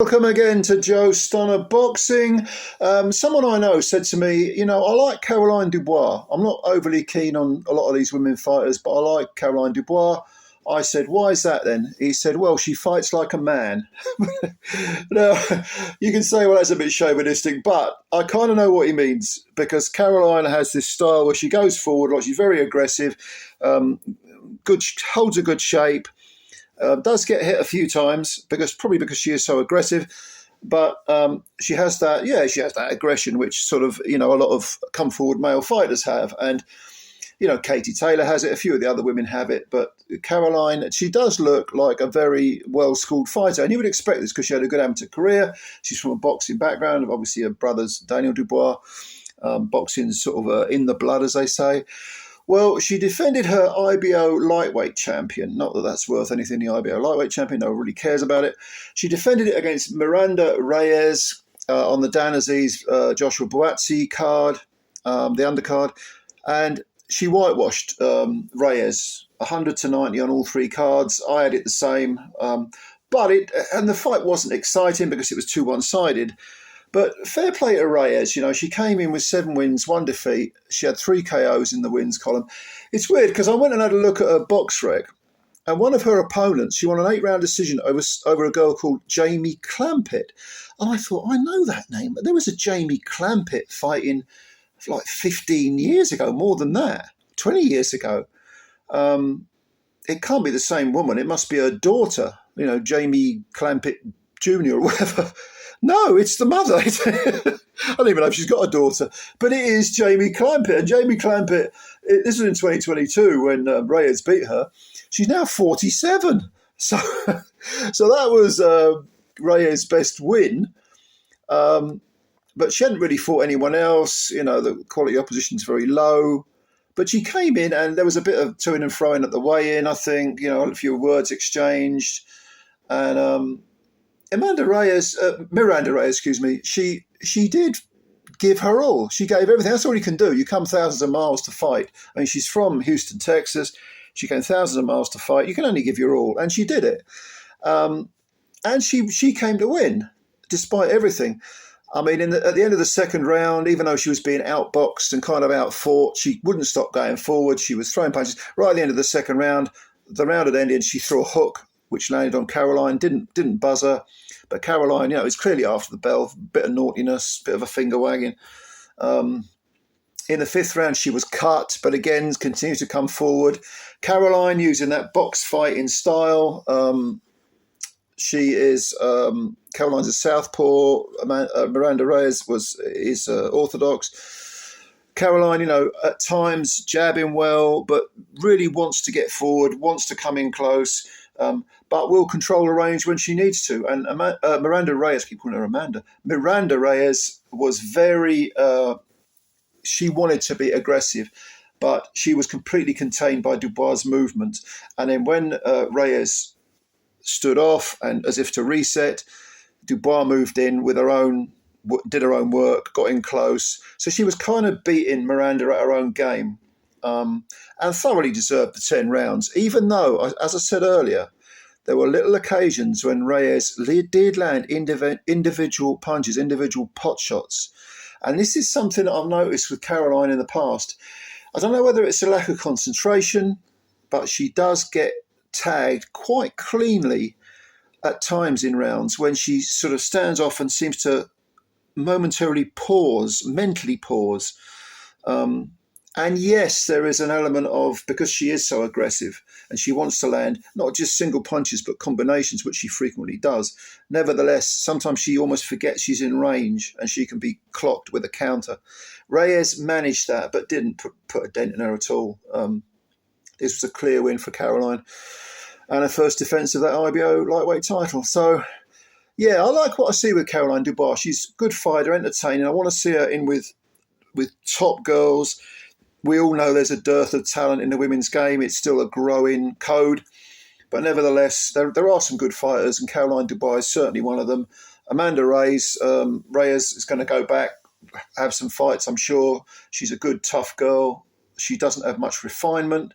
Welcome again to Joe Stunner Boxing. Someone I know said to me, I like Caroline Dubois. I'm not overly keen on a lot of these women fighters, but I like Caroline Dubois. I said, why is that then? He said, well, she fights like a man. Now, you can say, well, that's a bit chauvinistic, but I kind of know what he means because Caroline has this style where she goes forward, like she's very aggressive, holds a good shape. Does get hit a few times probably because she is so aggressive, but she has that aggression which sort of a lot of come forward male fighters have, and Katie Taylor has it, a few of the other women have it, but Caroline, she does look like a very well schooled fighter, and you would expect this because she had a good amateur career. She's from a boxing background, obviously her brother's Daniel Dubois. Boxing's sort of in the blood, as they say. Well, she defended her IBO lightweight champion. Not that that's worth anything, the IBO lightweight champion. No one really cares about it. She defended it against Miranda Reyes on the Dan Aziz Joshua Buatsi card, the undercard. And she whitewashed Reyes 100-90 on all three cards. I had it the same. And the fight wasn't exciting because it was too one-sided. But fair play to Reyes, she came in with 7 wins, 1 defeat. She had 3 KOs in the wins column. It's weird because I went and had a look at her box rec, and one of her opponents, she won an 8-round decision over a girl called Jamie Clampett. And I thought, I know that name. But there was a Jamie Clampett fighting like 15 years ago, more than that, 20 years ago. It can't be the same woman. It must be her daughter, Jamie Clampett Jr. or whatever. No, it's the mother. I don't even know if she's got a daughter, but it is Jamie Clampett. And Jamie Clampett, this was in 2022 when Reyes beat her. She's now 47. So that was Reyes' best win. But she hadn't really fought anyone else. The quality of opposition is very low. But she came in and there was a bit of to-ing and fro-ing at the weigh-in, I think. A few words exchanged. And Miranda Reyes, she did give her all. She gave everything. That's all you can do. You come thousands of miles to fight. I mean, she's from Houston, Texas. She came thousands of miles to fight. You can only give your all. And she did it. And she came to win, despite everything. I mean, at the end of the second round, even though she was being outboxed and kind of outfought, she wouldn't stop going forward. She was throwing punches. Right at the end of the second round, the round had ended, she threw a hook, which landed on Caroline, didn't buzz her. But Caroline, it was clearly after the bell, bit of naughtiness, bit of a finger wagging. In the 5th round, she was cut, but again, continued to come forward. Caroline, using that box fighting style, Caroline's a southpaw. Miranda Reyes is orthodox. Caroline, at times jabbing well, but really wants to get forward, wants to come in close. But will control her range when she needs to. And Miranda Reyes, I keep calling her Amanda. Miranda Reyes was very, she wanted to be aggressive, but she was completely contained by Dubois' movement. And then when Reyes stood off and as if to reset, Dubois moved in with did her own work, got in close. So she was kind of beating Miranda at her own game. And thoroughly deserved the 10 rounds, even though, as I said earlier, there were little occasions when Reyes did land individual punches, individual pot shots. And this is something that I've noticed with Caroline in the past. I don't know whether it's a lack of concentration, but she does get tagged quite cleanly at times in rounds when she sort of stands off and seems to momentarily mentally pause. And yes, there is an element of, because she is so aggressive and she wants to land not just single punches, but combinations, which she frequently does. Nevertheless, sometimes she almost forgets she's in range and she can be clocked with a counter. Reyes managed that, but didn't put a dent in her at all. This was a clear win for Caroline and her first defence of that IBO lightweight title. So, yeah, I like what I see with Caroline Dubois. She's a good fighter, entertaining. I want to see her in with top girls. We all know there's a dearth of talent in the women's game. It's still a growing code. But nevertheless, there are some good fighters, and Caroline Dubois is certainly one of them. Amanda Reyes is going to go back, have some fights, I'm sure. She's a good, tough girl. She doesn't have much refinement,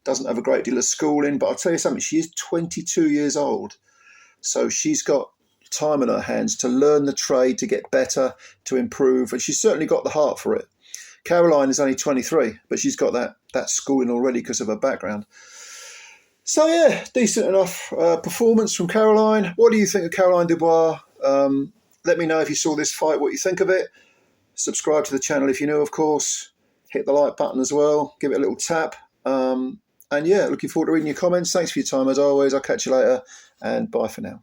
doesn't have a great deal of schooling. But I'll tell you something, she is 22 years old. So she's got time on her hands to learn the trade, to get better, to improve, and she's certainly got the heart for it. Caroline is only 23, but she's got that schooling already because of her background. So yeah, decent enough performance from Caroline. What do you think of Caroline Dubois? Let me know if you saw this fight, what you think of it. Subscribe to the channel if you know, of course. Hit the like button as well. Give it a little tap. And yeah, looking forward to reading your comments. Thanks for your time as always. I'll catch you later, and bye for now.